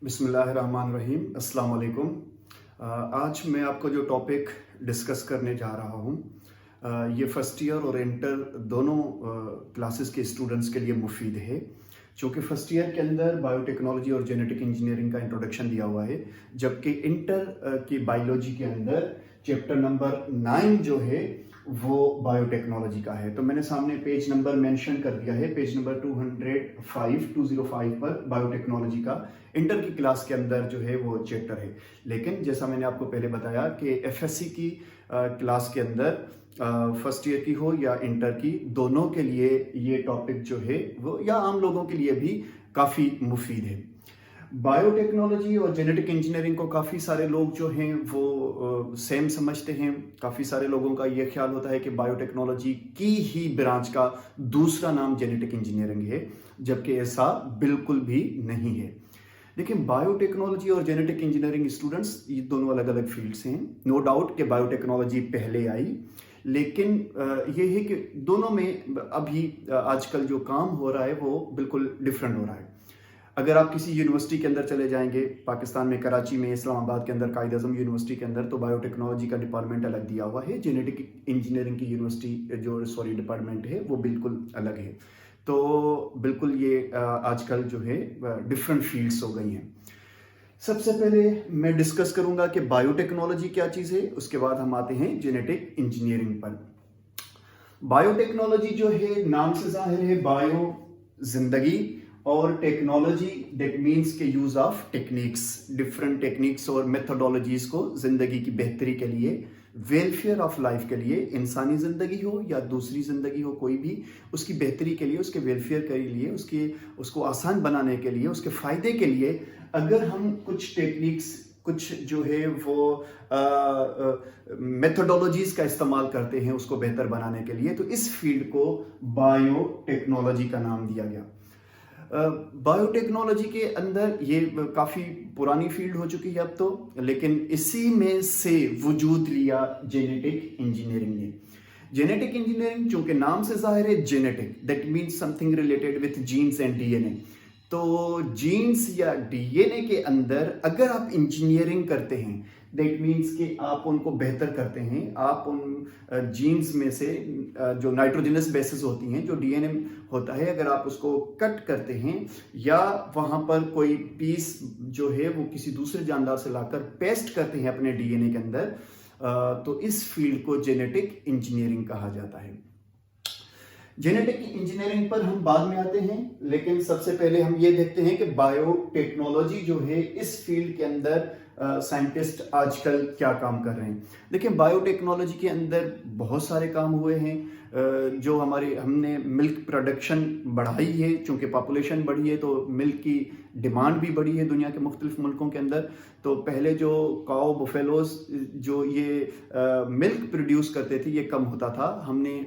बिस्मिल्लाहिर्रहमानिर्रहीम, अस्सलाम वालेकुम। आज मैं आपको जो टॉपिक डिस्कस करने जा रहा हूँ ये फ़र्स्ट ईयर और इंटर दोनों क्लासेस के स्टूडेंट्स के लिए मुफीद है। चूँकि फ़र्स्ट ईयर के अंदर बायोटेक्नोलॉजी और जेनेटिक इंजीनियरिंग का इंट्रोडक्शन दिया हुआ है, जबकि इंटर की बायोलॉजी के अंदर चैप्टर नंबर 9 जो है वो बायोटेक्नोलॉजी का है। तो मैंने सामने पेज नंबर मेंशन कर दिया है, पेज नंबर 205 पर बायोटेक्नोलॉजी का इंटर की क्लास के अंदर जो है वो चैप्टर है। लेकिन जैसा मैंने आपको पहले बताया कि एफएससी की क्लास के अंदर फर्स्ट ईयर की हो या इंटर की, दोनों के लिए ये टॉपिक जो है वो या आम लोगों के लिए भी काफ़ी मुफीद है। बायोटेक्नोलॉजी और जेनेटिक इंजीनियरिंग को काफ़ी सारे लोग जो हैं वो सेम समझते हैं। काफ़ी सारे लोगों का ये ख्याल होता है कि बायोटेक्नोलॉजी की ही ब्रांच का दूसरा नाम जेनेटिक इंजीनियरिंग है, जबकि ऐसा बिल्कुल भी नहीं है। लेकिन बायोटेक्नोलॉजी और जेनेटिक इंजीनियरिंग स्टूडेंट्स ये दोनों अलग अलग फील्ड्स हैं। नो डाउट कि बायोटेक्नोलॉजी पहले आई, लेकिन ये है कि दोनों में अभी आजकल जो काम हो रहा है वो बिल्कुल डिफरेंट हो रहा है। अगर आप किसी यूनिवर्सिटी के अंदर चले जाएंगे, पाकिस्तान में कराची में, इस्लामाबाद के अंदर कायद आज़म यूनिवर्सिटी के अंदर, तो बायोटेक्नोलॉजी का डिपार्टमेंट अलग दिया हुआ है। जेनेटिक इंजीनियरिंग की यूनिवर्सिटी जो डिपार्टमेंट है वो बिल्कुल अलग है। तो बिल्कुल ये आजकल जो है डिफरेंट फील्ड्स हो गई हैं। सबसे पहले मैं डिस्कस करूंगा कि बायोटेक्नोलॉजी क्या चीज़ है, उसके बाद हम आते हैं जेनेटिक इंजीनियरिंग पर। बायोटेक्नोलॉजी जो है नाम से ज़ाहिर है, बायो जिंदगी और टेक्नोलॉजी दैट मीन्स के use of techniques, different techniques और मेथोडोलॉजीज को जिंदगी की बेहतरी के लिए, वेलफेयर ऑफ लाइफ के लिए, इंसानी ज़िंदगी हो या दूसरी ज़िंदगी हो, कोई भी उसकी बेहतरी के लिए, उसके वेलफेयर के लिए, उसको आसान बनाने के लिए, उसके फ़ायदे के लिए अगर हम कुछ टेक्निक्स, कुछ जो है वो मेथोडोलॉजीज का इस्तेमाल करते हैं उसको बेहतर बनाने के लिए, तो इस फील्ड को बायोटेक्नोलॉजी का नाम दिया गया। बायोटेक्नोलॉजी के अंदर ये काफ़ी पुरानी फील्ड हो चुकी है अब तो, लेकिन इसी में से वजूद लिया जेनेटिक इंजीनियरिंग ने। जेनेटिक इंजीनियरिंग चूंकि नाम से जाहिर है, genetic that means something related with genes and DNA. तो जीन्स या डीएनए के अंदर अगर आप इंजीनियरिंग करते हैं, दैट मीन्स कि आप उनको बेहतर करते हैं, आप उन जीन्स में से जो नाइट्रोजनस बेसिस होती हैं, जो डीएनए होता है, अगर आप उसको कट करते हैं या वहाँ पर कोई पीस जो है वो किसी दूसरे जानदार से लाकर पेस्ट करते हैं अपने डीएनए के अंदर, तो इस फील्ड को जेनेटिक इंजीनियरिंग कहा जाता है। जेनेटिक इंजीनियरिंग पर हम बाद में आते हैं, लेकिन सबसे पहले हम ये देखते हैं कि बायोटेक्नोलॉजी जो है इस फील्ड के अंदर साइंटिस्ट आजकल क्या काम कर रहे हैं। देखिए, बायोटेक्नोलॉजी के अंदर बहुत सारे काम हुए हैं। जो हमने मिल्क प्रोडक्शन बढ़ाई है, चूँकि पॉपुलेशन बढ़ी है तो मिल्क की डिमांड भी बढ़ी है दुनिया के मुख्तलिफ मुल्कों के अंदर। तो पहले जो काओ बफेलोज जो ये मिल्क प्रोड्यूस करते थे, ये कम होता था। हमने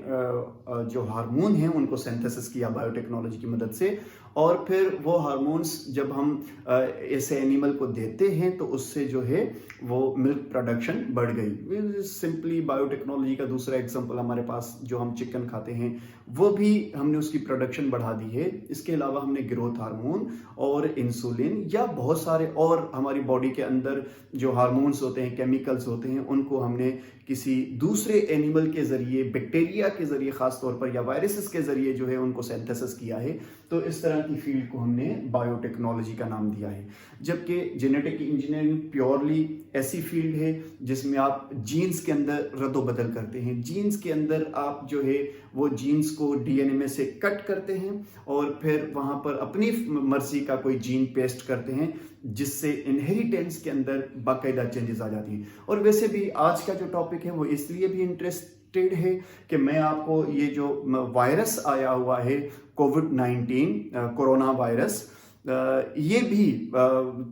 जो हार्मोन हैं उनको सिंथेसिस किया बायोटेक्नोलॉजी की मदद से, और फिर वो हार्मोन्स जब हम ऐसे एनिमल को देते हैं तो उससे जो है वो मिल्क प्रोडक्शन बढ़ गई। सिंपली बायोटेक्नोलॉजी का दूसरा एग्जांपल हमारे पास जो हम चिकन खाते हैं, वो भी हमने उसकी प्रोडक्शन बढ़ा दी है। इसके अलावा हमने ग्रोथ हार्मोन और इंसुलिन या बहुत सारे और हमारी बॉडी के अंदर जो हार्मोन्स होते हैं, केमिकल्स होते हैं, उनको हमने किसी दूसरे एनिमल के ज़रिए, बैक्टीरिया के ज़रिए ख़ास तौर पर, या वायरसेस के ज़रिए जो है उनको सिंथेसिस किया है। तो इस तरह की फील्ड को हमने बायोटेक्नोलॉजी का नाम दिया है। जबकि जेनेटिक इंजीनियरिंग प्योरली ऐसी फील्ड है जिसमें आप जीन्स के अंदर रद्दो बदल करते हैं। जीन्स के अंदर आप जो है वो जीन्स को डीएनए में से कट करते हैं और फिर वहाँ पर अपनी मर्जी का कोई जीन पेस्ट करते हैं, जिससे इनहेरिटेंस के अंदर बाकायदा चेंजेस आ जाती हैं। और वैसे भी आज का जो टॉपिक है वो इसलिए भी इंटरेस्टेड है कि मैं आपको ये जो वायरस आया हुआ है कोविड-19 कोरोना वायरस, ये भी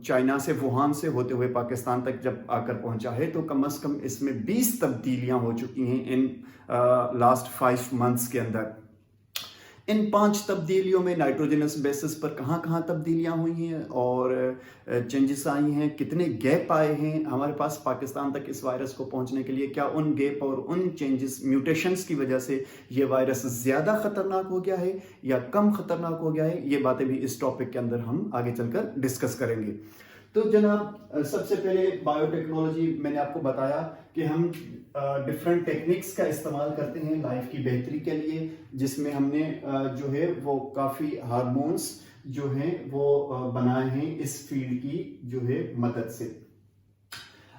चाइना से, वुहान से होते हुए पाकिस्तान तक जब आकर पहुंचा है, तो कम से कम इसमें 20 तब्दीलियां हो चुकी हैं इन लास्ट 5 मंथ्स के अंदर। इन 5 तब्दीलियों में नाइट्रोजनस बेसिस पर कहाँ कहाँ तब्दीलियाँ हुई हैं और चेंजेस आई हैं, कितने गैप आए हैं हमारे पास पाकिस्तान तक इस वायरस को पहुँचने के लिए, क्या उन गैप और उन चेंजेस, म्यूटेशंस की वजह से ये वायरस ज़्यादा ख़तरनाक हो गया है या कम ख़तरनाक हो गया है, ये बातें भी इस टॉपिक के अंदर हम आगे चलकर डिस्कस करेंगे। تو جناب سب سے پہلے بایوٹیکنالوجی میں نے آپ کو بتایا کہ ہم ڈفرینٹ ٹیکنکس کا استعمال کرتے ہیں لائف کی بہتری کے لیے، جس میں ہم نے جو ہے وہ کافی ہارمونس جو ہیں وہ بنائے ہیں اس فیلڈ کی جو ہے مدد سے۔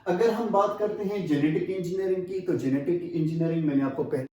اگر ہم بات کرتے ہیں جینیٹک انجینئرنگ کی، تو جینیٹک انجینئرنگ میں نے آپ کو پہلے